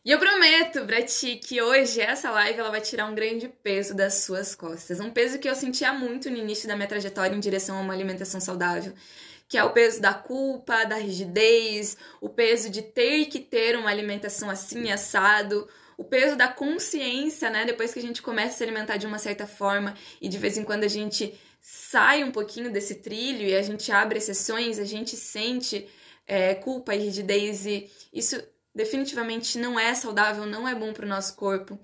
E eu prometo pra ti que hoje essa live ela vai tirar um grande peso das suas costas. Um peso que eu sentia muito no início da minha trajetória em direção a uma alimentação saudável. Que é o peso da culpa, da rigidez, o peso de ter que ter uma alimentação assim, assado, o peso da consciência, né? Depois que a gente começa a se alimentar de uma certa forma e de vez em quando a gente sai um pouquinho desse trilho e a gente abre exceções, a gente sente culpa e rigidez e isso definitivamente não é saudável, não é bom para o nosso corpo.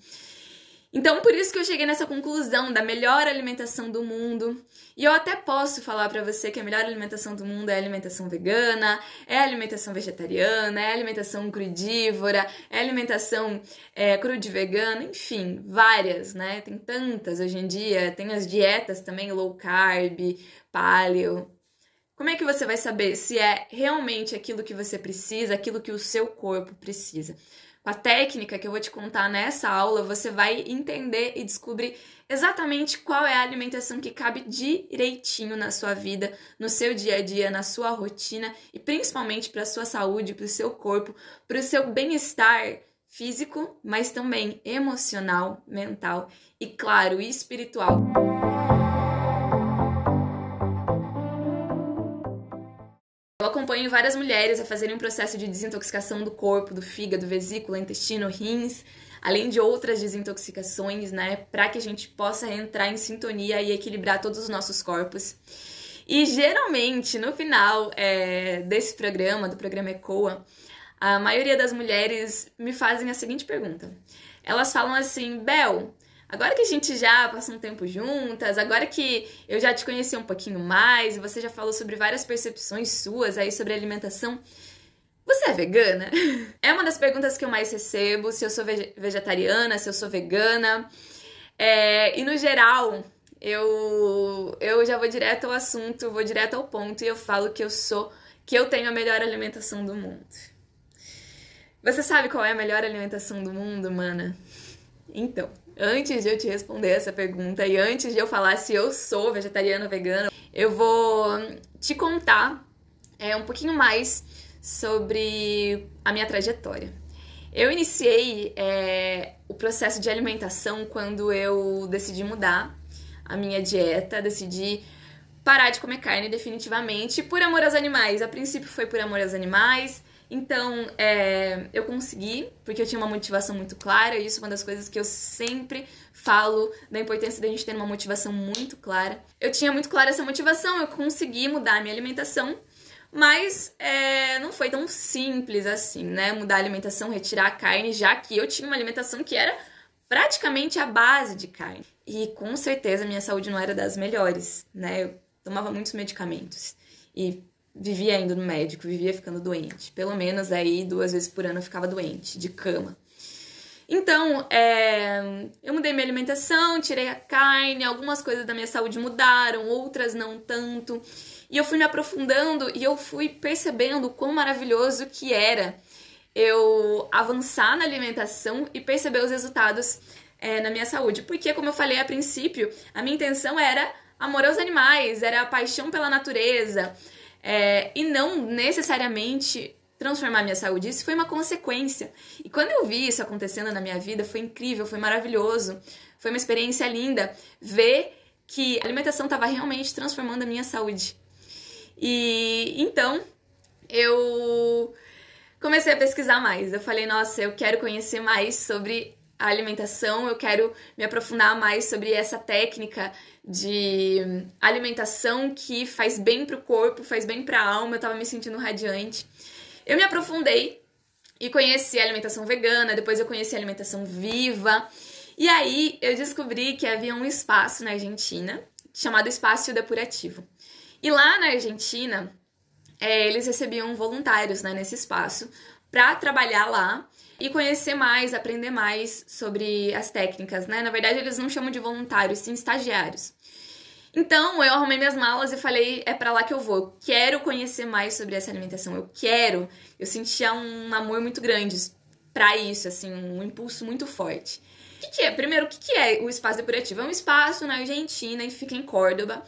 Então, por isso que eu cheguei nessa conclusão da melhor alimentação do mundo. E eu até posso falar pra você que a melhor alimentação do mundo é a alimentação vegana, é a alimentação vegetariana, é a alimentação crudívora, é a alimentação crudivegana, enfim, várias, né? Tem tantas hoje em dia, tem as dietas também, low carb, paleo. Como é que você vai saber se é realmente aquilo que você precisa, aquilo que o seu corpo precisa? Com a técnica que eu vou te contar nessa aula, você vai entender e descobrir exatamente qual é a alimentação que cabe direitinho na sua vida, no seu dia a dia, na sua rotina e principalmente para a sua saúde, para o seu corpo, para o seu bem-estar físico, mas também emocional, mental e, claro, espiritual. Eu acompanho várias mulheres a fazerem um processo de desintoxicação do corpo, do fígado, vesícula, intestino, rins, além de outras desintoxicações, né, para que a gente possa entrar em sintonia e equilibrar todos os nossos corpos. E geralmente, no final desse programa, do programa ECOA, a maioria das mulheres me fazem a seguinte pergunta. Elas falam assim, Bel, agora que a gente já passou um tempo juntas, agora que eu já te conheci um pouquinho mais, e você já falou sobre várias percepções suas aí sobre alimentação, você é vegana? É uma das perguntas que eu mais recebo, se eu sou vegetariana, se eu sou vegana. E no geral, eu já vou direto ao assunto, vou direto ao ponto e eu falo que eu tenho a melhor alimentação do mundo. Você sabe qual é a melhor alimentação do mundo, mana? Então, antes de eu te responder essa pergunta e antes de eu falar se eu sou vegetariana ou vegana, eu vou te contar um pouquinho mais sobre a minha trajetória. Eu iniciei o processo de alimentação quando eu decidi mudar a minha dieta, decidi parar de comer carne definitivamente por amor aos animais. A princípio foi por amor aos animais. Então, eu consegui, porque eu tinha uma motivação muito clara, e isso é uma das coisas que eu sempre falo, da importância da gente ter uma motivação muito clara. Eu tinha muito clara essa motivação, eu consegui mudar a minha alimentação, mas não foi tão simples assim, né? Mudar a alimentação, retirar a carne, já que eu tinha uma alimentação que era praticamente a base de carne. E com certeza minha saúde não era das melhores, né? Eu tomava muitos medicamentos e vivia indo no médico, vivia ficando doente. Pelo menos aí 2 vezes por ano eu ficava doente, de cama. Então, eu mudei minha alimentação, tirei a carne, algumas coisas da minha saúde mudaram, outras não tanto. E eu fui me aprofundando e eu fui percebendo o quão maravilhoso que era eu avançar na alimentação e perceber os resultados na minha saúde. Porque, como eu falei a princípio, a minha intenção era amor aos animais, era paixão pela natureza, e não necessariamente transformar minha saúde. Isso foi uma consequência. E quando eu vi isso acontecendo na minha vida, foi incrível, foi maravilhoso, foi uma experiência linda ver que a alimentação estava realmente transformando a minha saúde. E então eu comecei a pesquisar mais. Eu falei, nossa, eu quero conhecer mais sobre a alimentação, eu quero me aprofundar mais sobre essa técnica de alimentação que faz bem pro corpo, faz bem pra alma, eu tava me sentindo radiante. Eu me aprofundei e conheci a alimentação vegana, depois eu conheci a alimentação viva, e aí eu descobri que havia um espaço na Argentina chamado Espaço Depurativo. E lá na Argentina, eles recebiam voluntários, né, nesse espaço para trabalhar lá e conhecer mais, aprender mais sobre as técnicas, né? Na verdade, eles não chamam de voluntários, sim estagiários. Então, eu arrumei minhas malas e falei, é pra lá que eu vou. Eu quero conhecer mais sobre essa alimentação. Eu sentia um amor muito grande pra isso, assim, um impulso muito forte. O que é? Primeiro, o que é o Espaço Depurativo? É um espaço na Argentina e fica em Córdoba.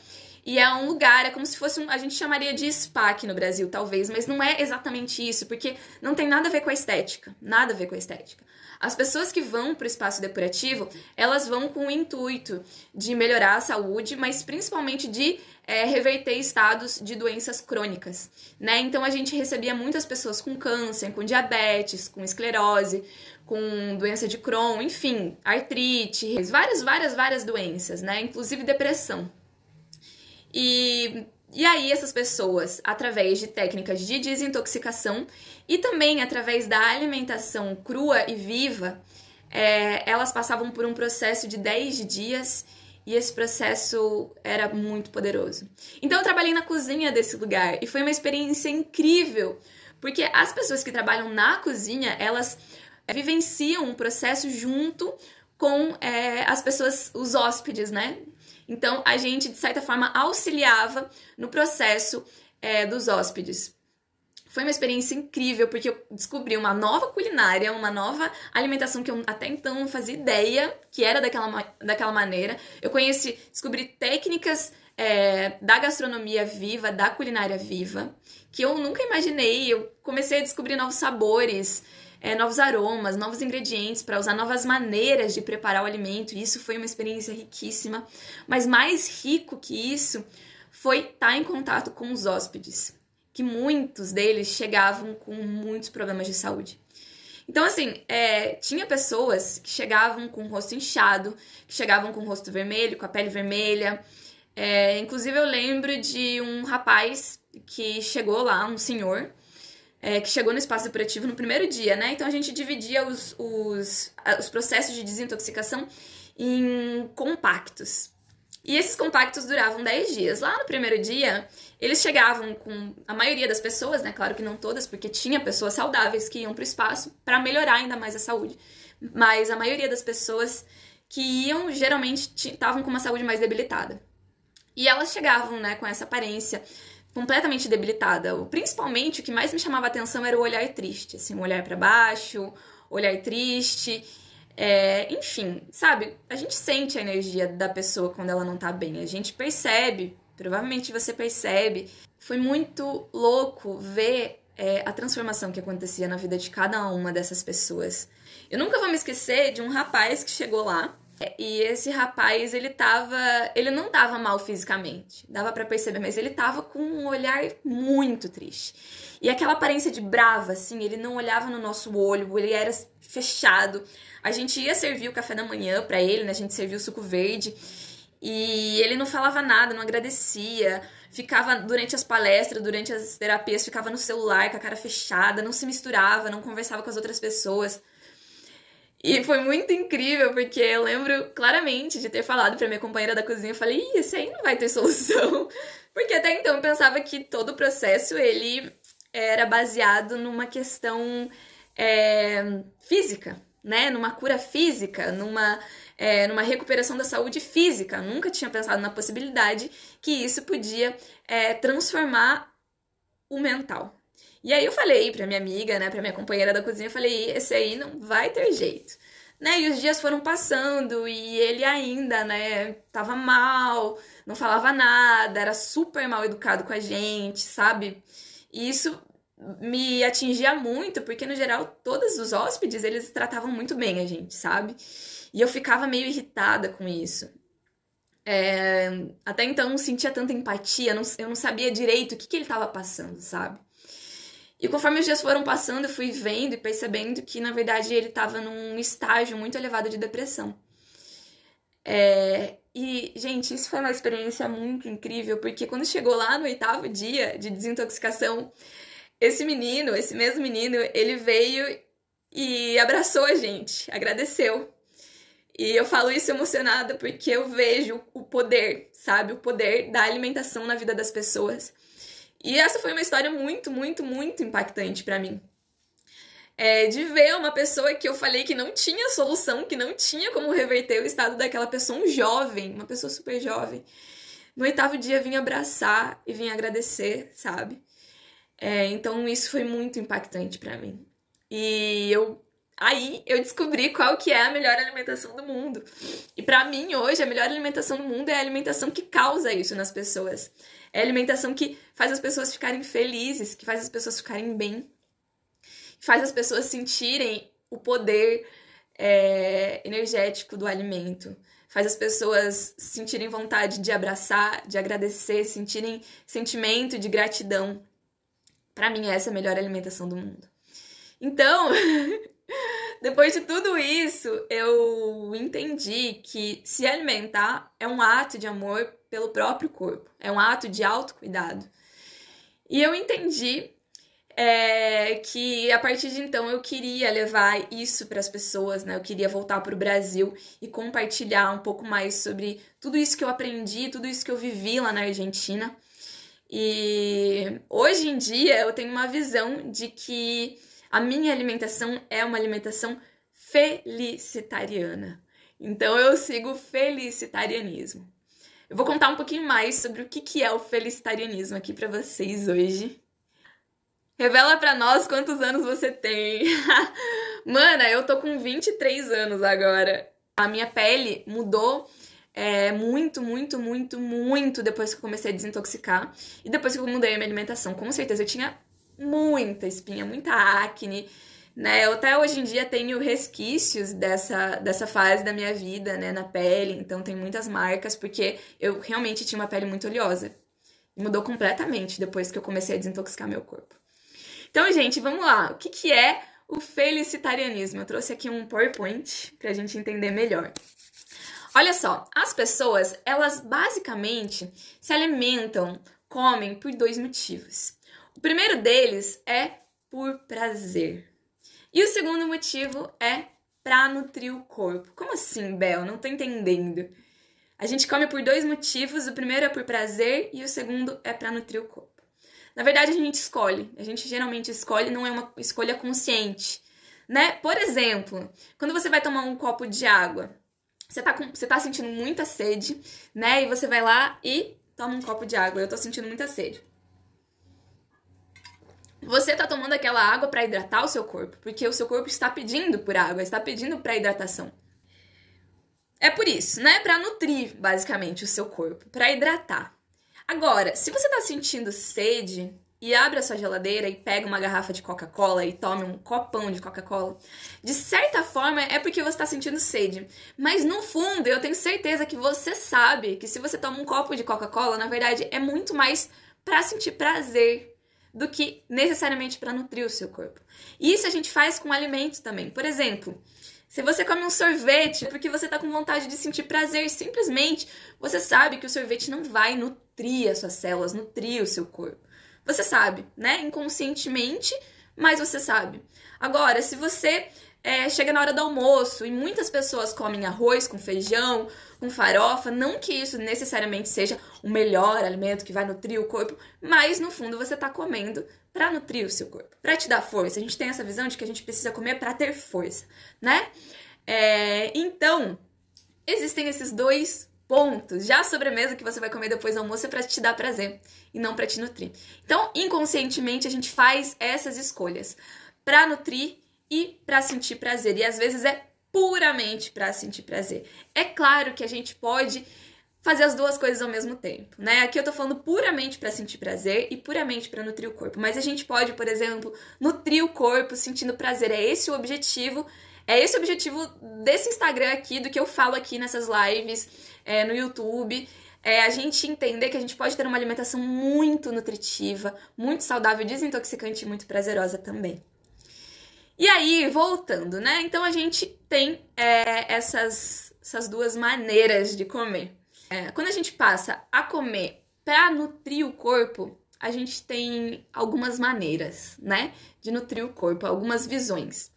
E é um lugar, é como se fosse a gente chamaria de spa aqui no Brasil, talvez, mas não é exatamente isso, porque não tem nada a ver com a estética, nada a ver com a estética. As pessoas que vão para o espaço depurativo, elas vão com o intuito de melhorar a saúde, mas principalmente de reverter estados de doenças crônicas, né? Então a gente recebia muitas pessoas com câncer, com diabetes, com esclerose, com doença de Crohn, enfim, artrite, várias doenças, né? Inclusive depressão. E aí essas pessoas, através de técnicas de desintoxicação e também através da alimentação crua e viva, elas passavam por um processo de 10 dias e esse processo era muito poderoso. Então eu trabalhei na cozinha desse lugar e foi uma experiência incrível, porque as pessoas que trabalham na cozinha, elas vivenciam um processo junto com as pessoas, os hóspedes, né? Então, a gente, de certa forma, auxiliava no processo dos hóspedes. Foi uma experiência incrível, porque eu descobri uma nova culinária, uma nova alimentação que eu até então não fazia ideia que era daquela maneira. Eu descobri técnicas da gastronomia viva, da culinária viva, que eu nunca imaginei. Eu comecei a descobrir novos sabores, novos aromas, novos ingredientes, para usar novas maneiras de preparar o alimento, e isso foi uma experiência riquíssima. Mas mais rico que isso foi estar em contato com os hóspedes, que muitos deles chegavam com muitos problemas de saúde. Então, assim, tinha pessoas que chegavam com o rosto inchado, que chegavam com o rosto vermelho, com a pele vermelha. Inclusive, eu lembro de um rapaz que chegou lá, um senhor, que chegou no espaço depurativo no primeiro dia, né? Então a gente dividia os processos de desintoxicação em compactos. E esses compactos duravam 10 dias. Lá no primeiro dia, eles chegavam com a maioria das pessoas, né? Claro que não todas, porque tinha pessoas saudáveis que iam para o espaço para melhorar ainda mais a saúde. Mas a maioria das pessoas que iam, geralmente, estavam com uma saúde mais debilitada. E elas chegavam, né, com essa aparência completamente debilitada. Principalmente, o que mais me chamava a atenção era o olhar triste, assim, um olhar para baixo, olhar triste, enfim, sabe? A gente sente a energia da pessoa quando ela não tá bem, a gente percebe, provavelmente você percebe. Foi muito louco ver a transformação que acontecia na vida de cada uma dessas pessoas. Eu nunca vou me esquecer de um rapaz que chegou lá, e esse rapaz, ele não tava mal fisicamente, dava pra perceber, mas ele tava com um olhar muito triste. E aquela aparência de brava, assim, ele não olhava no nosso olho, ele era fechado. A gente ia servir o café da manhã pra ele, né? A gente serviu o suco verde, e ele não falava nada, não agradecia, ficava durante as palestras, durante as terapias, ficava no celular com a cara fechada, não se misturava, não conversava com as outras pessoas. E foi muito incrível, porque eu lembro claramente de ter falado pra minha companheira da cozinha, eu falei, esse aí não vai ter solução. Porque até então eu pensava que todo o processo, ele era baseado numa questão física, né? Numa cura física, numa recuperação da saúde física. Eu nunca tinha pensado na possibilidade que isso podia transformar o mental. E aí eu falei pra minha amiga, né, pra minha companheira da cozinha, eu falei, esse aí não vai ter jeito, né? E os dias foram passando e ele ainda, né, tava mal, não falava nada, era super mal educado com a gente, sabe? E isso me atingia muito, porque no geral todos os hóspedes, eles tratavam muito bem a gente, sabe? E eu ficava meio irritada com isso. Até então eu não sentia tanta empatia, eu não sabia direito o que ele tava passando, sabe? E conforme os dias foram passando, eu fui vendo e percebendo que, na verdade, ele estava num estágio muito elevado de depressão. E, gente, isso foi uma experiência muito incrível, porque quando chegou lá no 8º dia de desintoxicação, esse mesmo menino, ele veio e abraçou a gente, agradeceu. E eu falo isso emocionada porque eu vejo o poder, sabe? O poder da alimentação na vida das pessoas. E essa foi uma história muito, muito, muito impactante pra mim. De ver uma pessoa que eu falei que não tinha solução, que não tinha como reverter o estado daquela pessoa, um jovem, uma pessoa super jovem. No 8º dia vinha abraçar e vinha agradecer, sabe? Então isso foi muito impactante pra mim. E eu Aí eu descobri qual que é a melhor alimentação do mundo. E pra mim, hoje, a melhor alimentação do mundo é a alimentação que causa isso nas pessoas. É a alimentação que faz as pessoas ficarem felizes, que faz as pessoas ficarem bem, que faz as pessoas sentirem o poder energético do alimento. Faz as pessoas sentirem vontade de abraçar, de agradecer, sentirem sentimento de gratidão. Pra mim, essa é a melhor alimentação do mundo. Então, depois de tudo isso, eu entendi que se alimentar é um ato de amor pelo próprio corpo. É um ato de autocuidado. E eu entendi que a partir de então eu queria levar isso para as pessoas, né? Eu queria voltar para o Brasil e compartilhar um pouco mais sobre tudo isso que eu aprendi, tudo isso que eu vivi lá na Argentina. E hoje em dia eu tenho uma visão de que a minha alimentação é uma alimentação felicitariana. Então eu sigo o felicitarianismo. Eu vou contar um pouquinho mais sobre o que é o felicitarianismo aqui para vocês hoje. Revela pra nós quantos anos você tem. Mana, eu tô com 23 anos agora. A minha pele mudou muito, muito, muito, muito depois que eu comecei a desintoxicar. E depois que eu mudei a minha alimentação. Com certeza eu tinha muita espinha, muita acne, né? Eu até hoje em dia tenho resquícios dessa fase da minha vida, né, na pele. Então tem muitas marcas, porque eu realmente tinha uma pele muito oleosa. E mudou completamente depois que eu comecei a desintoxicar meu corpo. Então, gente, vamos lá. O que é o felicitarianismo? Eu trouxe aqui um PowerPoint pra gente entender melhor. Olha só, as pessoas, elas basicamente se alimentam, comem por dois motivos. O primeiro deles é por prazer. E o segundo motivo é pra nutrir o corpo. Como assim, Bel? Não tô entendendo. A gente come por dois motivos. O primeiro é por prazer e o segundo é pra nutrir o corpo. Na verdade, a gente escolhe. A gente geralmente escolhe, não é uma escolha consciente, né? Por exemplo, quando você vai tomar um copo de água, você tá sentindo muita sede, né? E você vai lá e toma um copo de água. Eu tô sentindo muita sede. Você tá tomando aquela água para hidratar o seu corpo, porque o seu corpo está pedindo por água, está pedindo para hidratação. É por isso, né? Para nutrir, basicamente, o seu corpo, para hidratar. Agora, se você tá sentindo sede e abre a sua geladeira e pega uma garrafa de Coca-Cola e tome um copão de Coca-Cola, de certa forma é porque você tá sentindo sede. Mas no fundo, eu tenho certeza que você sabe que se você toma um copo de Coca-Cola, na verdade é muito mais para sentir prazer do que necessariamente para nutrir o seu corpo. E isso a gente faz com alimentos também. Por exemplo, se você come um sorvete é porque você tá com vontade de sentir prazer, simplesmente você sabe que o sorvete não vai nutrir as suas células, nutrir o seu corpo. Você sabe, né? Inconscientemente, mas você sabe. Agora, se você chega na hora do almoço e muitas pessoas comem arroz com feijão, com farofa, não que isso necessariamente seja o melhor alimento que vai nutrir o corpo, mas no fundo você tá comendo para nutrir o seu corpo, para te dar força. A gente tem essa visão de que a gente precisa comer para ter força, né? Então, existem esses dois pontos. Já a sobremesa que você vai comer depois do almoço é para te dar prazer e não para te nutrir. Então, inconscientemente, a gente faz essas escolhas para nutrir e para sentir prazer. E às vezes é puramente para sentir prazer. É claro que a gente pode fazer as duas coisas ao mesmo tempo, né? Aqui eu tô falando puramente para sentir prazer e puramente para nutrir o corpo. Mas a gente pode, por exemplo, nutrir o corpo sentindo prazer. É esse o objetivo desse Instagram aqui, do que eu falo aqui nessas lives, no YouTube. A gente entender que a gente pode ter uma alimentação muito nutritiva, muito saudável, desintoxicante e muito prazerosa também. E aí, voltando, né? Então a gente tem essas duas maneiras de comer. Quando a gente passa a comer para nutrir o corpo, a gente tem algumas maneiras, né? De nutrir o corpo, algumas visões.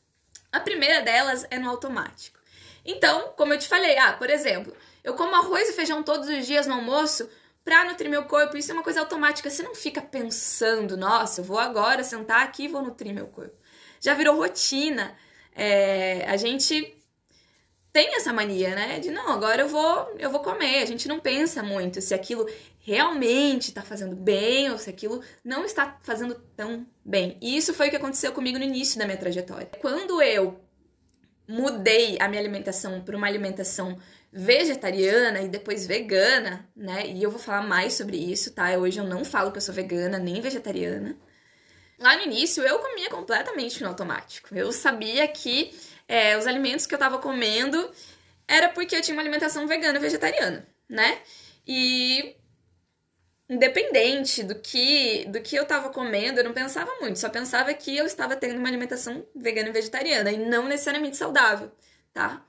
A primeira delas é no automático. Então, como eu te falei, por exemplo, eu como arroz e feijão todos os dias no almoço para nutrir meu corpo. Isso é uma coisa automática. Você não fica pensando, nossa, eu vou agora sentar aqui e vou nutrir meu corpo. Já virou rotina. A gente tem essa mania, né? De não, agora eu vou comer. A gente não pensa muito se aquilo realmente está fazendo bem ou se aquilo não está fazendo tão bem. E isso foi o que aconteceu comigo no início da minha trajetória. Quando eu mudei a minha alimentação para uma alimentação vegetariana e depois vegana, né? E eu vou falar mais sobre isso, tá? Hoje eu não falo que eu sou vegana nem vegetariana. Lá no início eu comia completamente no automático. Eu sabia que os alimentos que eu tava comendo era porque eu tinha uma alimentação vegana e vegetariana, né? E independente do que eu tava comendo, eu não pensava muito, só pensava que eu estava tendo uma alimentação vegana e vegetariana e não necessariamente saudável, tá?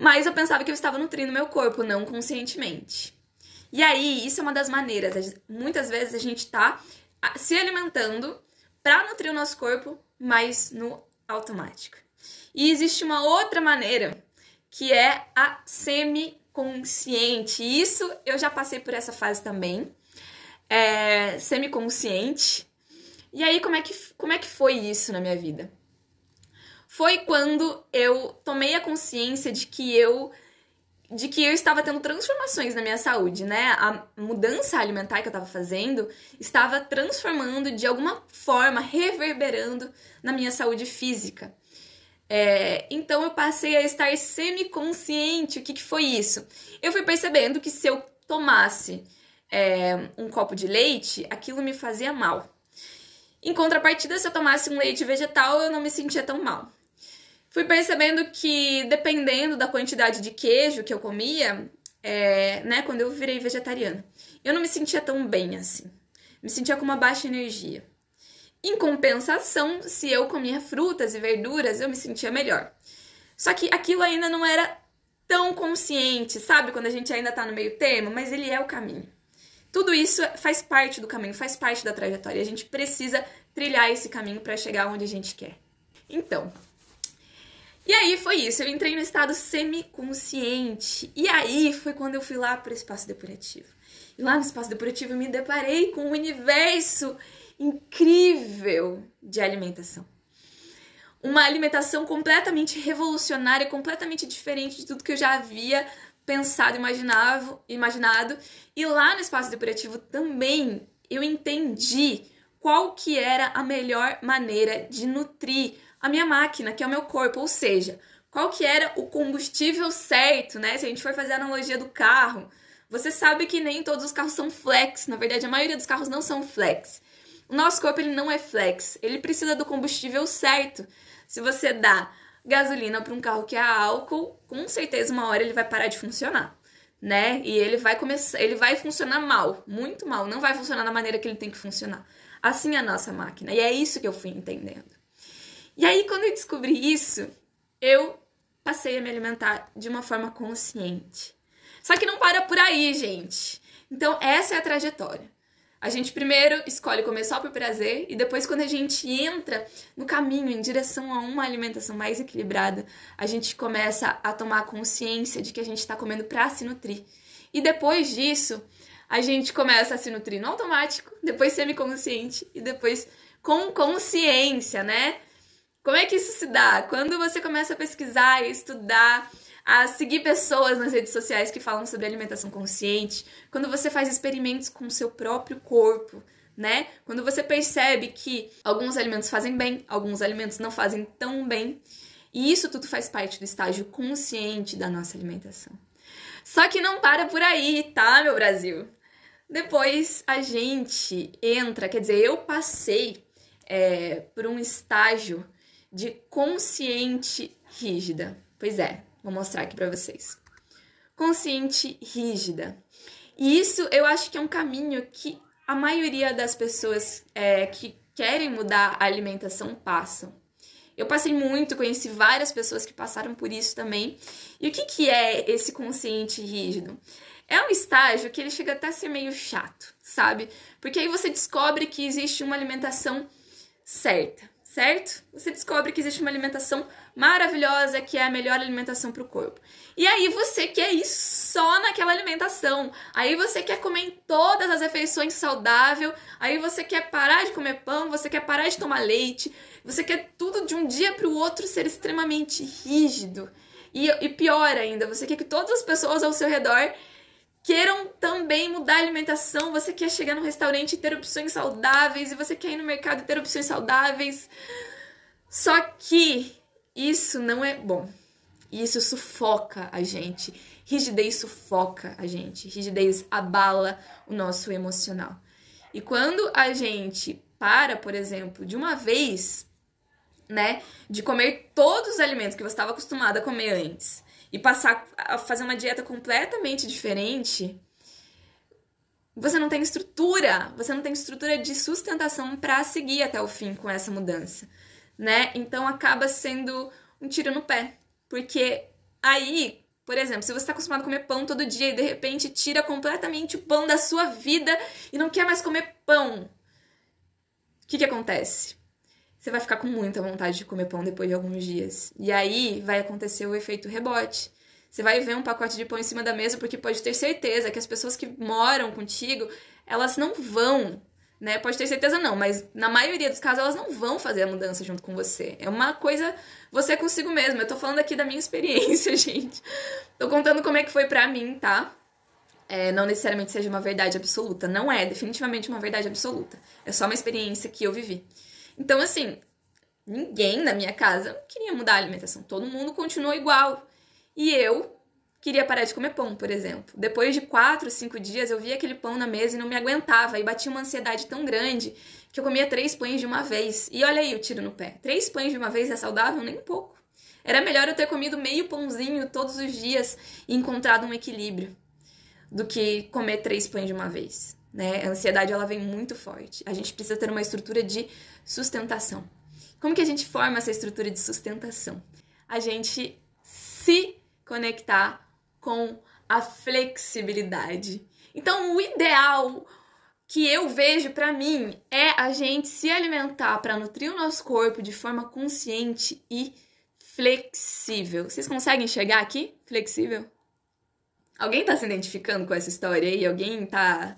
Mas eu pensava que eu estava nutrindo meu corpo, não conscientemente. E aí, isso é uma das maneiras. Muitas vezes a gente tá se alimentando para nutrir o nosso corpo, mas no automático. E existe uma outra maneira, que é a semiconsciente. Isso eu já passei por essa fase também. Semiconsciente. E aí, como é que foi isso na minha vida? Foi quando eu tomei a consciência de que eu estava tendo transformações na minha saúde, né? A mudança alimentar que eu estava fazendo estava transformando, de alguma forma, reverberando na minha saúde física. Então eu passei a estar semiconsciente. O que foi isso? Eu fui percebendo que se eu tomasse um copo de leite, aquilo me fazia mal. Em contrapartida, se eu tomasse um leite vegetal, eu não me sentia tão mal. Fui percebendo que, dependendo da quantidade de queijo que eu comia, né, quando eu virei vegetariana, eu não me sentia tão bem assim. Me sentia com uma baixa energia. Em compensação, se eu comia frutas e verduras, eu me sentia melhor. Só que aquilo ainda não era tão consciente, sabe? Quando a gente ainda tá no meio termo, mas ele é o caminho. Tudo isso faz parte do caminho, faz parte da trajetória. A gente precisa trilhar esse caminho para chegar onde a gente quer. Então, e aí foi isso. Eu entrei no estado semiconsciente. E aí foi quando eu fui lá para o espaço depurativo. E lá no espaço depurativo eu me deparei com um universo incrível de alimentação. Uma alimentação completamente revolucionária, completamente diferente de tudo que eu já havia pensado, imaginado. E lá no espaço depurativo também eu entendi qual que era a melhor maneira de nutrir a minha máquina, que é o meu corpo, ou seja, qual que era o combustível certo, né? Se a gente for fazer a analogia do carro, você sabe que nem todos os carros são flex, na verdade a maioria dos carros não são flex. O nosso corpo ele não é flex, ele precisa do combustível certo. Se você dá gasolina para um carro que é a álcool, com certeza uma hora ele vai parar de funcionar, né? E ele vai funcionar mal, muito mal, não vai funcionar da maneira que ele tem que funcionar. Assim é a nossa máquina, e é isso que eu fui entendendo. E aí, quando eu descobri isso, eu passei a me alimentar de uma forma consciente. Só que não para por aí, gente. Então, essa é a trajetória. A gente primeiro escolhe comer só por prazer e depois, quando a gente entra no caminho em direção a uma alimentação mais equilibrada, a gente começa a tomar consciência de que a gente está comendo para se nutrir. E depois disso, a gente começa a se nutrir no automático, depois semiconsciente e depois com consciência, né? Como é que isso se dá? Quando você começa a pesquisar e estudar, a seguir pessoas nas redes sociais que falam sobre alimentação consciente, quando você faz experimentos com o seu próprio corpo, né? Quando você percebe que alguns alimentos fazem bem, alguns alimentos não fazem tão bem, e isso tudo faz parte do estágio consciente da nossa alimentação. Só que não para por aí, tá, meu Brasil? Depois a gente entra, quer dizer, eu passei por um estágio de consciente rígida. Pois é, vou mostrar aqui pra vocês. Consciente rígida. E isso eu acho que é um caminho que a maioria das pessoas que querem mudar a alimentação passam. Eu passei muito, conheci várias pessoas que passaram por isso também. E o que é esse consciente rígido? É um estágio que ele chega até a ser meio chato, sabe? Porque aí você descobre que existe uma alimentação certa. Certo? Você descobre que existe uma alimentação maravilhosa, que é a melhor alimentação para o corpo. E aí você quer ir só naquela alimentação. Aí você quer comer em todas as refeições saudável. Aí você quer parar de comer pão, você quer parar de tomar leite. Você quer tudo de um dia para o outro ser extremamente rígido. E pior ainda, você quer que todas as pessoas ao seu redor queiram também mudar a alimentação, você quer chegar no restaurante e ter opções saudáveis, e você quer ir no mercado e ter opções saudáveis. Só que isso não é bom. E isso sufoca a gente. Rigidez sufoca a gente. Rigidez abala o nosso emocional. E quando a gente para, por exemplo, de uma vez, né, de comer todos os alimentos que você estava acostumado a comer antes e passar a fazer uma dieta completamente diferente, você não tem estrutura de sustentação para seguir até o fim com essa mudança, né? Então acaba sendo um tiro no pé, porque aí, por exemplo, se você está acostumado a comer pão todo dia e de repente tira completamente o pão da sua vida e não quer mais comer pão, o que acontece? Você vai ficar com muita vontade de comer pão depois de alguns dias. E aí vai acontecer o efeito rebote. Você vai ver um pacote de pão em cima da mesa, porque pode ter certeza que as pessoas que moram contigo, elas não vão, né? Pode ter certeza não, mas na maioria dos casos elas não vão fazer a mudança junto com você. É uma coisa você consigo mesmo. Eu tô falando aqui da minha experiência, gente. Tô contando como é que foi pra mim, tá? Não necessariamente seja uma verdade absoluta. Não é definitivamente uma verdade absoluta. É só uma experiência que eu vivi. Então, assim, ninguém na minha casa queria mudar a alimentação. Todo mundo continuou igual. E eu queria parar de comer pão, por exemplo. Depois de 4, 5 dias, eu via aquele pão na mesa e não me aguentava. E batia uma ansiedade tão grande que eu comia 3 pães de uma vez. E olha aí o tiro no pé. 3 pães de uma vez é saudável? Nem um pouco. Era melhor eu ter comido meio pãozinho todos os dias e encontrado um equilíbrio do que comer 3 pães de uma vez, né? A ansiedade, ela vem muito forte. A gente precisa ter uma estrutura de sustentação. Como que a gente forma essa estrutura de sustentação? A gente se conectar com a flexibilidade. Então, o ideal que eu vejo pra mim é a gente se alimentar para nutrir o nosso corpo de forma consciente e flexível. Vocês conseguem enxergar aqui? Flexível? Alguém tá se identificando com essa história aí? Alguém tá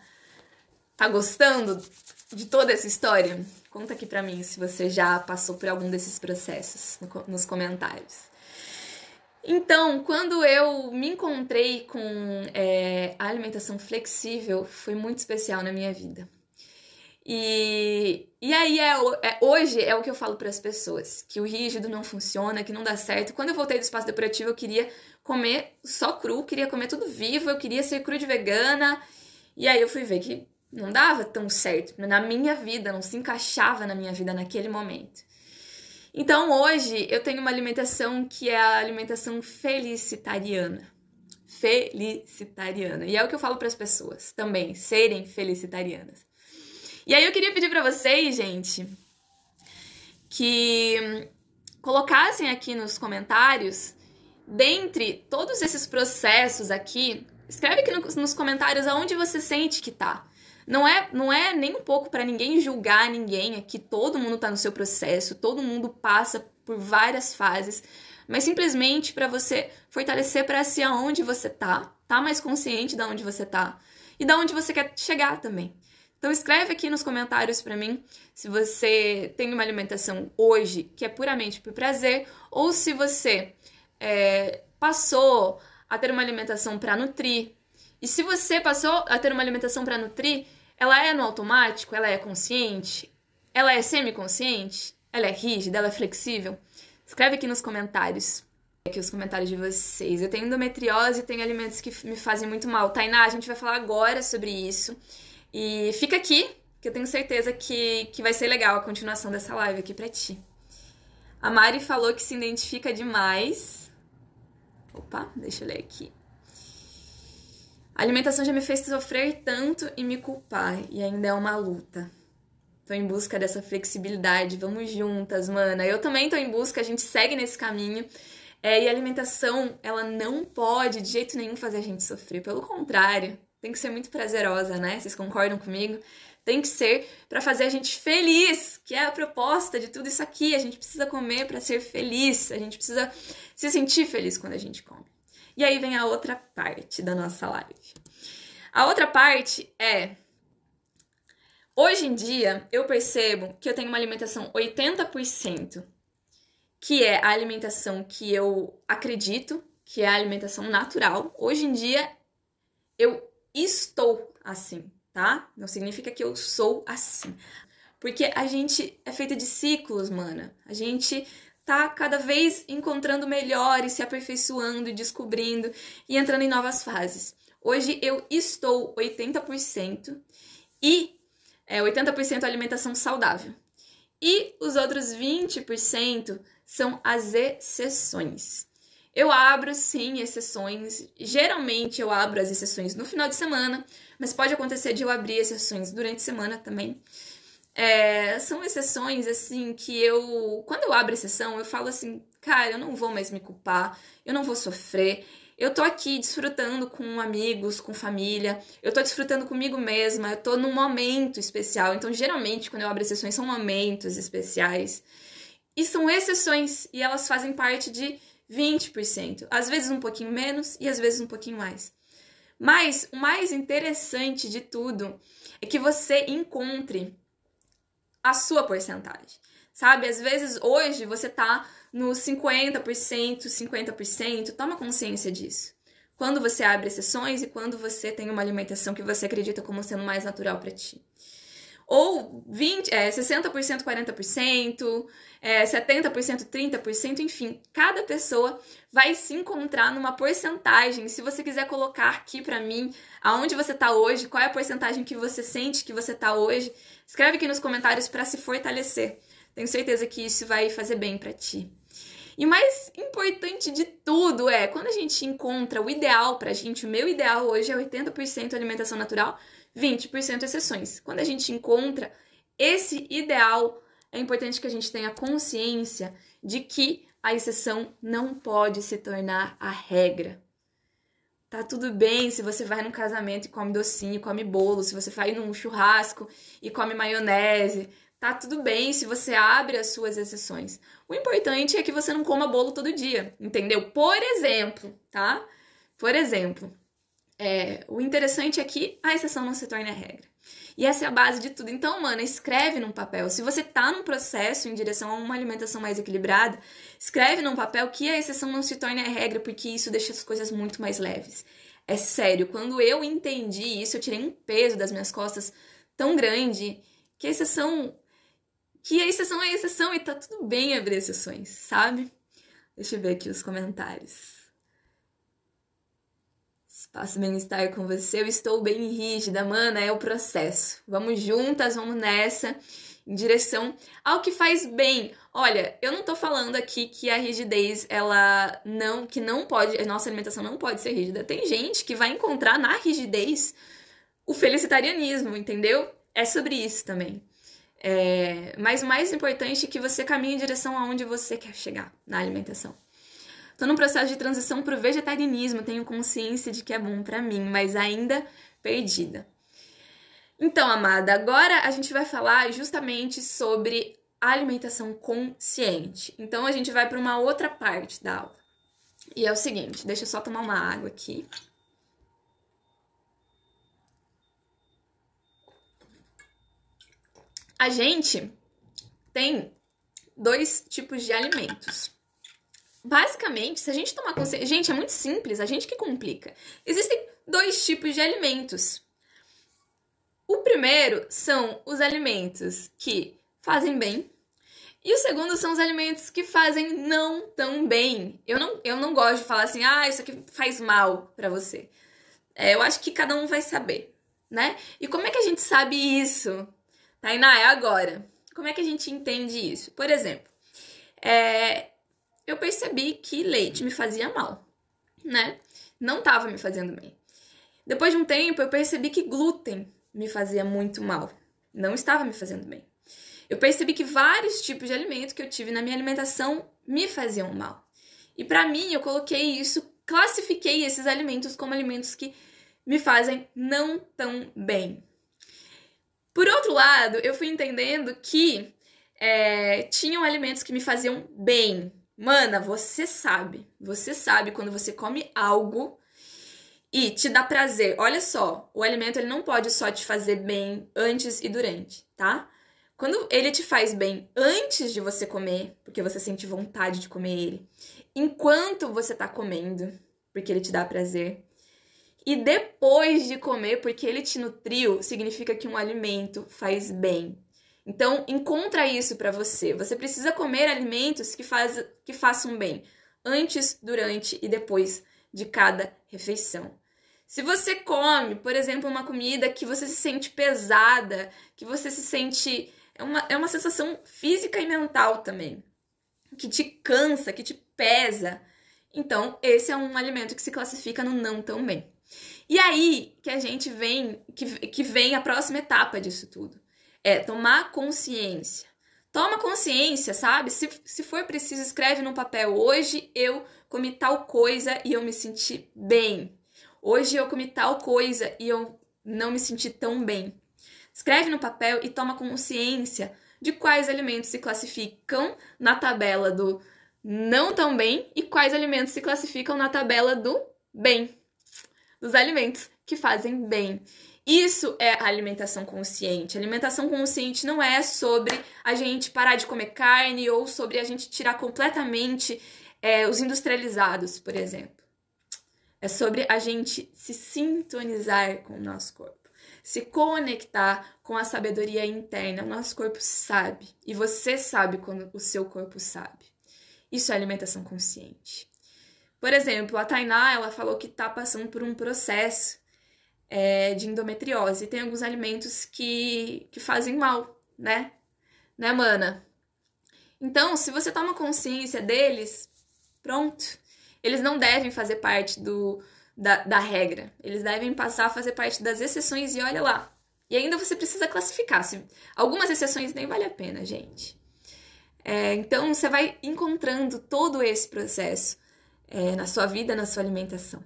gostando de toda essa história? Conta aqui pra mim se você já passou por algum desses processos nos comentários. Então, quando eu me encontrei com a alimentação flexível, foi muito especial na minha vida. E aí, hoje é o que eu falo para as pessoas, que o rígido não funciona, que não dá certo. Quando eu voltei do espaço depurativo, eu queria comer só cru, queria comer tudo vivo, eu queria ser cru de vegana. E aí eu fui ver que não dava tão certo na minha vida, não se encaixava na minha vida naquele momento. Então hoje eu tenho uma alimentação que é a alimentação felicitariana. Felicitariana. E é o que eu falo para as pessoas também, serem felicitarianas. E aí eu queria pedir para vocês, gente, que colocassem aqui nos comentários, dentre todos esses processos aqui, escreve aqui nos comentários aonde você sente que tá. Não é nem um pouco para ninguém julgar ninguém aqui, todo mundo tá no seu processo, todo mundo passa por várias fases, mas simplesmente para você fortalecer para si aonde você tá mais consciente de onde você tá e de onde você quer chegar também. Então escreve aqui nos comentários para mim se você tem uma alimentação hoje que é puramente por prazer ou se você passou a ter uma alimentação para nutrir. E se você passou a ter uma alimentação para nutrir, ela é no automático? Ela é consciente? Ela é semiconsciente? Ela é rígida? Ela é flexível? Escreve aqui nos comentários. Aqui os comentários de vocês. Eu tenho endometriose e tenho alimentos que me fazem muito mal. Tainá, a gente vai falar agora sobre isso. E fica aqui, que eu tenho certeza que vai ser legal a continuação dessa live aqui pra ti. A Mari falou que se identifica demais. Opa, deixa eu ler aqui. A alimentação já me fez sofrer tanto e me culpar, e ainda é uma luta. Tô em busca dessa flexibilidade, vamos juntas, mana. Eu também tô em busca, a gente segue nesse caminho. E a alimentação, ela não pode de jeito nenhum fazer a gente sofrer, pelo contrário. Tem que ser muito prazerosa, né? Vocês concordam comigo? Tem que ser para fazer a gente feliz, que é a proposta de tudo isso aqui. A gente precisa comer para ser feliz, a gente precisa se sentir feliz quando a gente come. E aí vem a outra parte da nossa live. A outra parte é... Hoje em dia, eu percebo que eu tenho uma alimentação 80%, que é a alimentação que eu acredito, que é a alimentação natural. Hoje em dia, eu estou assim, tá? Não significa que eu sou assim. Porque a gente é feita de ciclos, mana. A gente tá cada vez encontrando melhor e se aperfeiçoando e descobrindo e entrando em novas fases. Hoje eu estou 80% e 80% alimentação saudável. E os outros 20% são as exceções. Eu abro, sim, exceções. Geralmente eu abro as exceções no final de semana, mas pode acontecer de eu abrir exceções durante a semana também. São exceções, assim, que quando eu abro exceção, eu falo assim, cara, eu não vou mais me culpar, eu não vou sofrer. Eu tô aqui desfrutando com amigos, com família, eu tô desfrutando comigo mesma, eu tô num momento especial. Então, geralmente, quando eu abro exceções, são momentos especiais. E são exceções, e elas fazem parte de 20%. Às vezes um pouquinho menos e às vezes um pouquinho mais. Mas o mais interessante de tudo é que você encontre a sua porcentagem, sabe? Às vezes hoje você tá no 50%, 50%, toma consciência disso. Quando você abre exceções e quando você tem uma alimentação que você acredita como sendo mais natural para ti. Ou 60%, 40%, 70%, 30%, enfim, cada pessoa vai se encontrar numa porcentagem. Se você quiser colocar aqui pra mim aonde você tá hoje, qual é a porcentagem que você sente que você tá hoje, escreve aqui nos comentários para se fortalecer. Tenho certeza que isso vai fazer bem pra ti. E o mais importante de tudo quando a gente encontra o ideal pra gente, o meu ideal hoje é 80% alimentação natural, 20% exceções. Quando a gente encontra esse ideal, é importante que a gente tenha consciência de que a exceção não pode se tornar a regra. Tá tudo bem se você vai num casamento e come docinho, come bolo, se você vai num churrasco e come maionese. Tá tudo bem se você abre as suas exceções. O importante é que você não coma bolo todo dia, entendeu? Por exemplo, tá? Por exemplo, o interessante é que a exceção não se torne a regra. E essa é a base de tudo. Então, mano, escreve num papel. Se você tá num processo em direção a uma alimentação mais equilibrada, escreve num papel que a exceção não se torne a regra, porque isso deixa as coisas muito mais leves. É sério, quando eu entendi isso, eu tirei um peso das minhas costas tão grande que a exceção é exceção e tá tudo bem abrir exceções, sabe? Deixa eu ver aqui os comentários. Espaço bem-estar com você, eu estou bem rígida, mana, é o processo. Vamos juntas, vamos nessa, em direção ao que faz bem. Olha, eu não tô falando aqui que a rigidez, que não pode, a nossa alimentação não pode ser rígida. Tem gente que vai encontrar na rigidez o felicitarianismo, entendeu? É sobre isso também. Mas o mais importante é que você caminhe em direção aonde você quer chegar na alimentação. Tô num processo de transição pro vegetarianismo, tenho consciência de que é bom pra mim, mas ainda perdida. Então, amada, agora a gente vai falar justamente sobre alimentação consciente. Então, a gente vai para uma outra parte da aula. E é o seguinte, deixa eu só tomar uma água aqui. A gente tem 2 tipos de alimentos. Basicamente, se a gente tomar consciência... Gente, é muito simples, a gente que complica. Existem 2 tipos de alimentos. O primeiro são os alimentos que fazem bem. E o segundo são os alimentos que fazem não tão bem. Eu não gosto de falar assim, isso aqui faz mal pra você. Eu acho que cada um vai saber, né? E como é que a gente sabe isso? Tainá, é agora. Como é que a gente entende isso? Por exemplo, eu percebi que leite me fazia mal, né? Não estava me fazendo bem. Depois de um tempo, eu percebi que glúten me fazia muito mal. Não estava me fazendo bem. Eu percebi que vários tipos de alimento que eu tive na minha alimentação me faziam mal. E para mim, eu classifiquei esses alimentos como alimentos que me fazem não tão bem. Por outro lado, eu fui entendendo que tinham alimentos que me faziam bem. Mana, você sabe quando você come algo e te dá prazer. Olha só, o alimento ele não pode só te fazer bem antes e durante, tá? Quando ele te faz bem antes de você comer, porque você sente vontade de comer ele, enquanto você tá comendo, porque ele te dá prazer, e depois de comer, porque ele te nutriu, significa que um alimento faz bem. Então, encontra isso para você. Você precisa comer alimentos que façam bem, antes, durante e depois de cada refeição. Se você come, por exemplo, uma comida que você se sente pesada, que você se sente... É uma sensação física e mental também, que te cansa, que te pesa. Então, esse é um alimento que se classifica no não tão bem. E aí que a gente que vem a próxima etapa disso tudo. É tomar consciência. Toma consciência, sabe? Se for preciso, escreve no papel. Hoje eu comi tal coisa e eu me senti bem. Hoje eu comi tal coisa e eu não me senti tão bem. Escreve no papel e toma consciência de quais alimentos se classificam na tabela do não tão bem e quais alimentos se classificam na tabela do bem. Dos alimentos que fazem bem. Isso é a alimentação consciente. A alimentação consciente não é sobre a gente parar de comer carne ou sobre a gente tirar completamente os industrializados, por exemplo. É sobre a gente se sintonizar com o nosso corpo. Se conectar com a sabedoria interna. O nosso corpo sabe. E você sabe quando o seu corpo sabe. Isso é alimentação consciente. Por exemplo, a Tainá, ela falou que está passando por um processo de endometriose. E tem alguns alimentos que fazem mal, né? Né, mana? Então, se você toma consciência deles, pronto. Eles não devem fazer parte da regra. Eles devem passar a fazer parte das exceções e olha lá. E ainda você precisa classificar. Algumas exceções nem vale a pena, gente. Então, você vai encontrando todo esse processo na sua vida, na sua alimentação.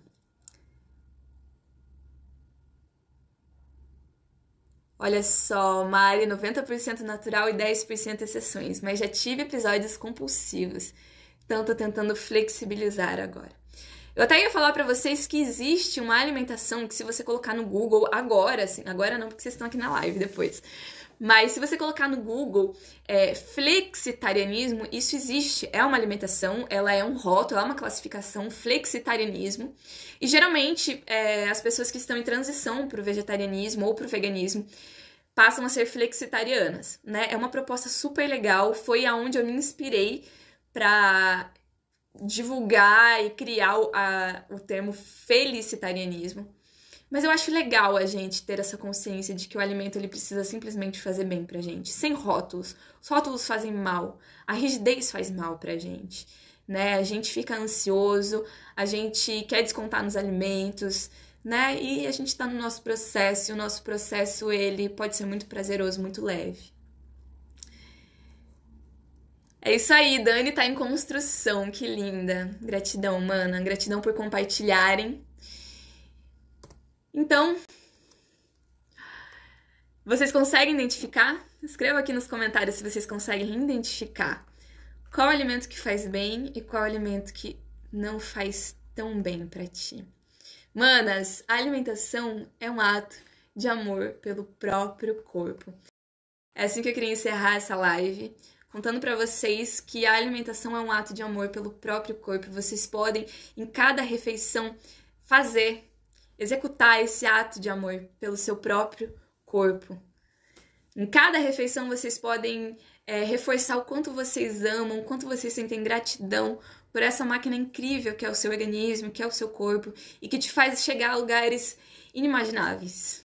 Olha só, Mari, 90% natural e 10% exceções, mas já tive episódios compulsivos, então tô tentando flexibilizar agora. Eu até ia falar pra vocês que existe uma alimentação que se você colocar no Google agora, assim, agora não porque vocês estão aqui na live depois, mas se você colocar no Google flexitarianismo, isso existe, é uma alimentação, ela é um rótulo, é uma classificação, flexitarianismo, e geralmente as pessoas que estão em transição para o vegetarianismo ou para o veganismo passam a ser flexitarianas, né? É uma proposta super legal, foi aonde eu me inspirei para divulgar e criar o termo felicitarianismo. Mas eu acho legal a gente ter essa consciência de que o alimento ele precisa simplesmente fazer bem pra gente, sem rótulos. Os rótulos fazem mal, a rigidez faz mal pra gente, né? A gente fica ansioso, a gente quer descontar nos alimentos, né? E a gente tá no nosso processo, e o nosso processo ele pode ser muito prazeroso, muito leve. É isso aí, Dani tá em construção, que linda. Gratidão, mana, gratidão por compartilharem. Então, vocês conseguem identificar? Escreva aqui nos comentários se vocês conseguem identificar qual alimento que faz bem e qual alimento que não faz tão bem pra ti. Manas, a alimentação é um ato de amor pelo próprio corpo. É assim que eu queria encerrar essa live, contando pra vocês que a alimentação é um ato de amor pelo próprio corpo. Vocês podem, em cada refeição, executar esse ato de amor pelo seu próprio corpo. Em cada refeição vocês podem reforçar o quanto vocês amam, o quanto vocês sentem gratidão por essa máquina incrível que é o seu organismo, que é o seu corpo e que te faz chegar a lugares inimagináveis.